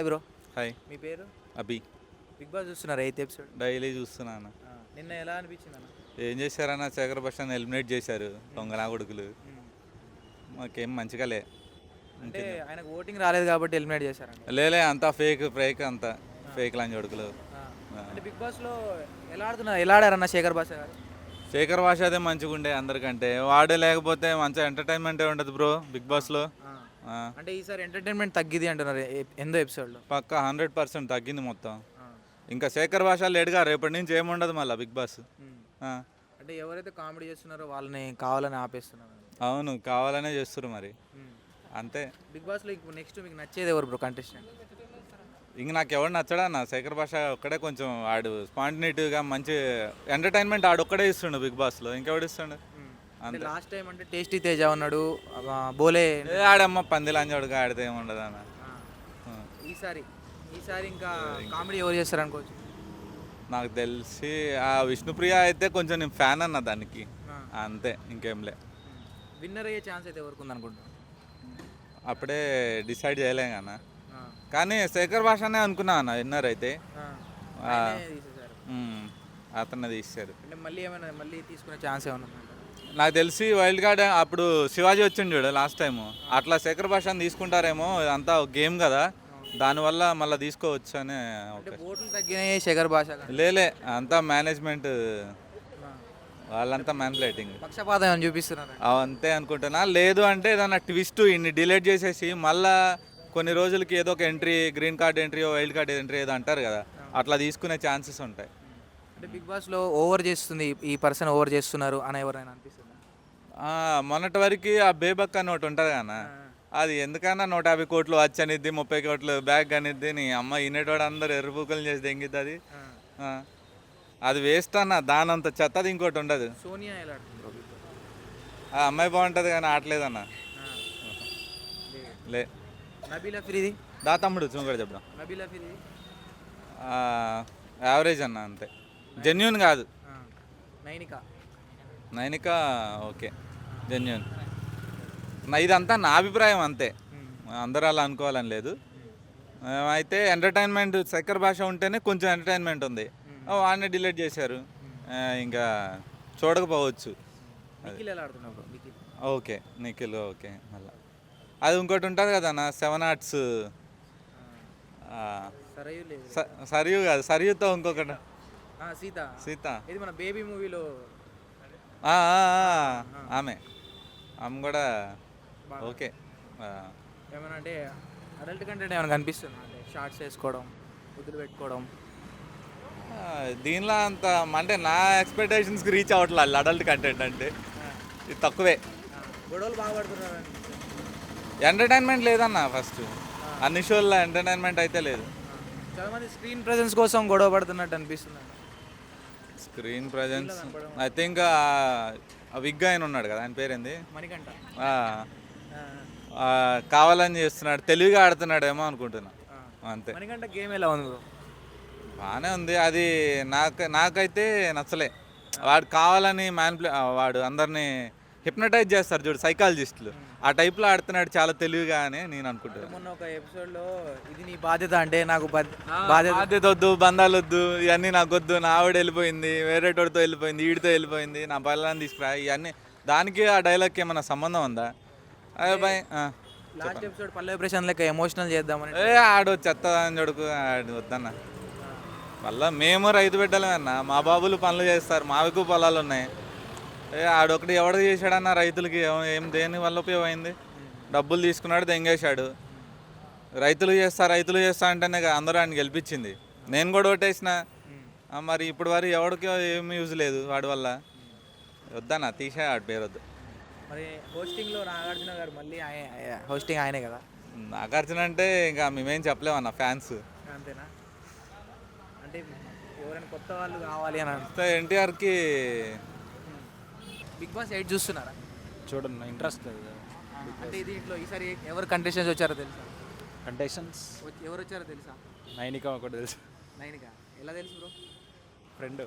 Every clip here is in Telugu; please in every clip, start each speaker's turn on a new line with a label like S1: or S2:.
S1: Hi bro.
S2: హాయ్.
S1: మీ పేరు?
S2: అభి.
S1: బిగ్ బాస్ చూస్తున్నారు 8th ఎపిసోడ్.
S2: డైలీ చూస్తున్నాను.
S1: నిన్న ఎలా అనిపించింది అన్న?
S2: ఏం చేశారన్న, శేఖర్ భాషను ఎలిమినేట్ చేశారు దొంగ నా కొడుకులు. మాకేం మంచిగా లే.
S1: అంటే ఆయనకు ఓటింగ్ రాలేదు కాబట్టి ఎలిమినేట్ చేశారండి.
S2: లేలే, అంతా ఫేక్ అంతా ఫేక్ లంచ్ కొడుకులు.
S1: అంటే బిగ్ బాస్లో ఎలా ఆడారన్న శేఖర్ భాష గారు?
S2: శేఖర్ భాష అదే మంచిగా ఉండే అందరికంటే. వాడే లేకపోతే మంచిగా ఎంటర్టైన్మెంటే ఉండదు బ్రో బిగ్ బాస్లో.
S1: అంటే ఈసారి ఎంటర్టైన్మెంట్ తగ్గిది అంటున్నారు ఎందో ఎపిసోడ్లో.
S2: పక్క 100% తగ్గింది మొత్తం. ఇంకా శేఖర్ భాష లేడుగా, రేపటి నుంచి ఏముండదు మళ్ళీ బిగ్ బాస్.
S1: అంటే ఎవరైతే కామెడీ చేస్తున్నారో వాళ్ళని కావాలని ఆపేస్తున్నారు.
S2: అవును, కావాలనే చేస్తారు మరి. అంతే.
S1: బిగ్ బాస్లో ఇప్పుడు నెక్స్ట్ మీకు నచ్చేది ఎవరు బ్రో కంటెస్టెంట్?
S2: ఇంక నాకు ఎవరు నచ్చడా నా శేఖర్ భాష ఒక్కడే. కొంచెం ఆడు స్పాంటినిటీగా మంచి ఎంటర్టైన్మెంట్ ఆడు ఒక్కడే ఇస్తుండు బిగ్ బాస్లో. ఇంకెవడు ఇస్తుండు?
S1: అంటే లాస్ట్ టైం అంటే టేస్టీ తేజ ఉన్నాడు, బోలే
S2: ఆడమ్మ పందిలాంజోడుగా ఆడితే ఏముండదు అన్న.
S1: ఈసారి ఇంకా కామెడీ ఎవరు చేస్తారు అనుకోవచ్చు?
S2: నాకు తెలిసి ఆ విష్ణుప్రియ అయితే కొంచెం నేను ఫ్యాన్ అన్న దానికి. అంతే, ఇంకేంలే.
S1: విన్నర్ అయ్యే ఛాన్స్ అయితే ఎవరికి ఉంది అనుకుంటున్నాను?
S2: అప్పుడే డిసైడ్ చేయలేం అన్న. కానీ శేఖర్ భాషనే అనుకున్నా అన్న విన్నర్ అయితే. అతన్ని తీశారు.
S1: అంటే మళ్ళీ తీసుకునే ఛాన్స్ ఏమన్నా?
S2: నాకు తెలిసి వైల్డ్ కార్డ్ అప్పుడు శివాజీ వచ్చిండు చూడు లాస్ట్ టైం, అట్లా శేఖర్ భాషని తీసుకుంటారేమో. అంతా గేమ్ కదా, దానివల్ల మళ్ళీ తీసుకోవచ్చు అని.
S1: ఓట్లు తగ్గినాయి శేఖర్ భాష?
S2: లేలే, అంతా మేనేజ్మెంట్ వాళ్ళంతా మ్యాన్ప్లేటింగ్,
S1: పక్షపాతం అని చూపిస్తున్నారు.
S2: అంతే అనుకుంటున్నా. లేదు అంటే ఏదన్నా ట్విస్ట్ ఇన్ని డిలీట్ చేసేసి మళ్ళా కొన్ని రోజులకి ఏదో ఒక entry, green card entry, wild card entry ఏదో అంటారు కదా, అట్లా తీసుకునే ఛాన్సెస్ ఉంటాయి.
S1: అంటే బిగ్ బాస్లో ఓవర్ చేస్తుంది, ఈ పర్సన్ ఓవర్ చేస్తున్నారు అని ఎవరైనా అనిపిస్తుంది?
S2: మొన్నటి వరకు ఆ బేబక్ అని ఒకటి ఉంటుంది కదా, అది ఎందుకన్నా 150 కోట్లు వచ్చి అనిద్ది, 30 కోట్లు బ్యాగ్ అనిద్ది. నీ అమ్మ ఇన్నేటోడు అందరు ఎర్రబుక్కలు చేసి దెంగిద్ది. అది వేస్ట్ అన్న, దానంత చెత్తది ఇంకోటి ఉండదు.
S1: సోనియా ఎలా?
S2: ఆ అమ్మాయి బాగుంటుంది కానీ ఆటలేదన్న. లే.
S1: నబీలా ఫిరీది
S2: దా తమ్ముడు చూడ చెప్పడం.
S1: నబీలా ఫిరీది
S2: యావరేజ్ అన్న, అంతే. జెన్యున్ కాదు. Nainika okay, genuine. ఇదంతా నా అభిప్రాయం, అంతే. అందరూ అలా అనుకోవాలని లేదు. అయితే ఎంటర్టైన్మెంట్ శేఖర్ భాష ఉంటేనే కొంచెం ఎంటర్టైన్మెంట్ ఉంది. వాడిని డిలీట్ చేశారు, ఇంకా చూడకపోవచ్చు. Okay, Nikhil okay. మళ్ళీ అది ఇంకోటి ఉంటుంది కదా అన్న, 7 Arts. సరియు కాదు, సరియుతో ఇంకొకటి సీత.
S1: ఇది మన బేబీ మూవీలో
S2: ఆమె కూడా ఓకే.
S1: ఏమన్నా అంటే అడల్ట్ కంటెంట్ ఏమైనా కనిపిస్తుంది అంటే షార్ట్స్ వేసుకోవడం, ముద్దులు పెట్టుకోవడం?
S2: దీనిలో అంత అంటే నా ఎక్స్పెక్టేషన్స్కి రీచ్ అవ్వట్లేదు అడల్ట్ కంటెంట్ అంటే. ఇది తక్కువే.
S1: గొడవలు బాగా పడుతున్నారు.
S2: ఎంటర్టైన్మెంట్ లేదన్న. ఫస్ట్ అన్ని షోల్లో ఎంటర్టైన్మెంట్ అయితే లేదు.
S1: చాలామంది స్క్రీన్ ప్రెజెన్స్ కోసం గొడవ పడుతున్నట్టు అనిపిస్తుంది.
S2: Screen presence I think wig ఆయన ఉన్నాడు కదా, ఆయన పేరేంది,
S1: మణికంఠ.
S2: కావాలని చేస్తున్నాడు, తెలివిగా ఆడుతున్నాడేమో అనుకుంటున్నా, అంతే.
S1: మణికంఠ గేమ్ ఎలా ఉంది?
S2: బాగానే ఉంది. అది నాకైతే నచ్చలే. వాడు కావాలని వాడు అందరినీ హిప్నటైజ్ చేస్తారు చూడు సైకాలజిస్టులు, ఆ టైప్లో ఆడుతున్నాడు చాలా తెలివిగా అని నేను అనుకుంటున్నాను.
S1: మొన్న ఒక ఎపిసోడ్లో ఇది నీ బాధ్యత అంటే నాకు
S2: బాధ్యత వద్దు, బంధాలు వద్దు, ఇవన్నీ నాకు వద్దు, నా ఆవిడ వెళ్ళిపోయింది, వేరేటోడితో వెళ్ళిపోయింది, వీడితో వెళ్ళిపోయింది, నా పిల్లలని తీసుకురా, ఇవన్నీ. దానికి ఆ డైలాగ్కి ఏమన్నా సంబంధం ఉందా? అదే బాయ్.
S1: లాస్ట్ ఎపిసోడ్ పల్లవి ప్రశాంత్ లెక్క ఎమోషనల్ చేద్దామని
S2: ఆడు చెత్త అని చూడుకు, ఆడు వద్దన్న. మళ్ళీ మేము రైతు బిడ్డలమే అన్న, మా బాబులు పనులు చేస్తారు, మావికు పొలాలు ఉన్నాయి. ఆడొకటి ఎవడు చేశాడన్న రైతులకి? ఏం దేని వల్ల ఉపయోగమైంది? డబ్బులు తీసుకున్నాడు, దెంగేశాడు. రైతులు చేస్తా అంటేనే అందరూ ఆయన గెలిపించింది. నేను కూడా ఓటేసిన. మరి ఇప్పుడు వరకు ఎవరికి ఏమి యూజ్ లేదు వాడి వల్ల. వద్దన్న, తీసే ఆడి పేరు వద్దు.
S1: మరి హోస్టింగ్లో నాగార్జున గారు మళ్ళీ హోస్టింగ్ ఆయనే కదా.
S2: నాగార్జున అంటే ఇంకా మేమేం చెప్పలేమన్న, ఫ్యాన్స్
S1: అంతేనా? అంటే ఎవరైనా కొత్త వాళ్ళు కావాలి అని అంటే
S2: ఎన్టీఆర్కి.
S1: బిగ్ బాస్ 8 చూస్తున్నారా?
S3: చూడండి, ఇంట్రెస్ట్ లేదు.
S1: అంటే దీంట్లో ఈసారి ఎవరు కంటెస్టెంట్స్ వచ్చారో తెలుసా?
S3: కంటెస్టెంట్స్
S1: ఎవరు వచ్చారో తెలుసా?
S3: నైనిక ఒకటి తెలుసు.
S1: నైనిక ఎలా తెలుసు బ్రో?
S3: ఫ్రెండ్.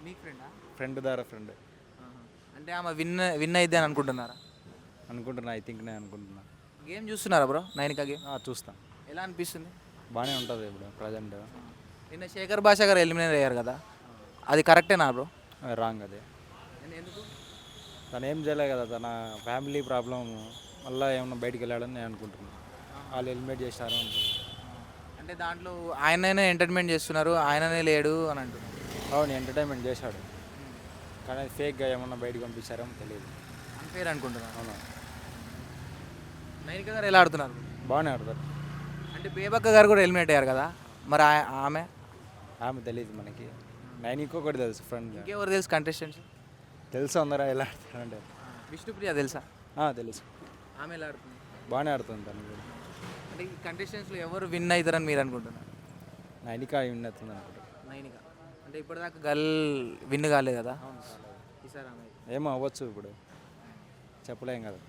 S1: మీ ఫ్రెండా?
S3: ఫ్రెండ్ ద్వారా ఫ్రెండ్.
S1: అంటే ఆమె విన్ అయితే అని అనుకుంటున్నారా?
S3: అనుకుంటున్నా, ఐ థింక్ నేను అనుకుంటున్నా.
S1: గేమ్ చూస్తున్నారా బ్రో? నైనిక గేమ్
S3: చూస్తాను.
S1: ఎలా అనిపిస్తుంది?
S3: బాగానే ఉంటుంది ఇప్పుడు ప్రజెంట్.
S1: నిన్న శేఖర్ భాష గారు ఎలిమినేట్ అయ్యారు కదా, అది కరెక్టేనా బ్రో?
S3: రాంగ్ అది.
S1: ఎందుకు?
S3: తను ఏం చేయలేదు కదా, తన ఫ్యామిలీ ప్రాబ్లం మళ్ళీ ఏమన్నా బయటికి వెళ్ళాడని నేను అనుకుంటున్నాను. వాళ్ళు ఎలిమినేట్ చేశారు అనుకుంటున్నాను.
S1: అంటే దాంట్లో ఆయననే ఎంటర్టైన్మెంట్ చేస్తున్నారు, ఆయననే లేడు అని అంటున్నారు.
S3: అవును, ఎంటర్టైన్మెంట్ చేశాడు, కానీ అది ఫేక్గా ఏమన్నా బయటకు పంపించారేమో తెలియదు.
S1: అన్ఫేర్ అనుకుంటున్నాను.
S3: అవును,
S1: నైనిక గారు ఎలా ఆడుతున్నారు?
S3: బాగానే ఆడతారు.
S1: అంటే బేబక్క గారు కూడా ఎలిమినేట్ అయ్యారు కదా, మరి ఆమె
S3: ఆమె తెలియదు మనకి. నైన్కి ఒకటి తెలుసు ఫ్రెండ్.
S1: ఇంకెవరు తెలుసు కంటెస్టెంట్స్?
S3: తెలుసు అందరూ ఎలా ఆడతారంటే.
S1: విష్ణుప్రియ తెలుసా?
S3: తెలుసు,
S1: ఆమె ఎలా ఆడుతుంది?
S3: బాగానే ఆడుతుంది తను కూడా.
S1: అంటే ఈ కంటెస్టెంట్స్లో ఎవరు విన్ అవుతారని మీరు అనుకుంటున్నారు?
S3: నైన్కి విన్ అవుతుంది అనుకుంటారు.
S1: నైనిక అంటే ఇప్పటిదాకా గర్ల్ విన్ కాలేదు కదా, ఈసారి ఆమె.
S3: ఏమో అవ్వచ్చు, ఇప్పుడు చెప్పలేం కదా.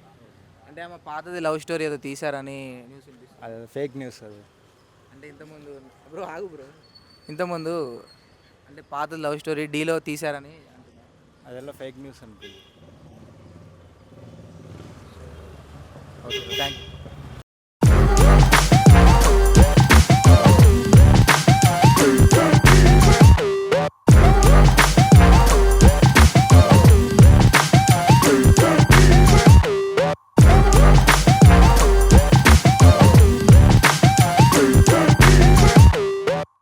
S1: అంటే ఆమె పాతది లవ్ స్టోరీ ఏదో తీశారని న్యూస్ వినిపిస్తుంది.
S3: అది ఫేక్ న్యూస్ అది.
S1: అంటే ఇంతకుముందు ఇంతకుముందు అంటే పాత లవ్ స్టోరీ డీలో తీశారని అంటున్నారు.
S3: అదెல்லாம் ఫేక్ న్యూస్ అనుకుంది.
S1: Okay, thank you.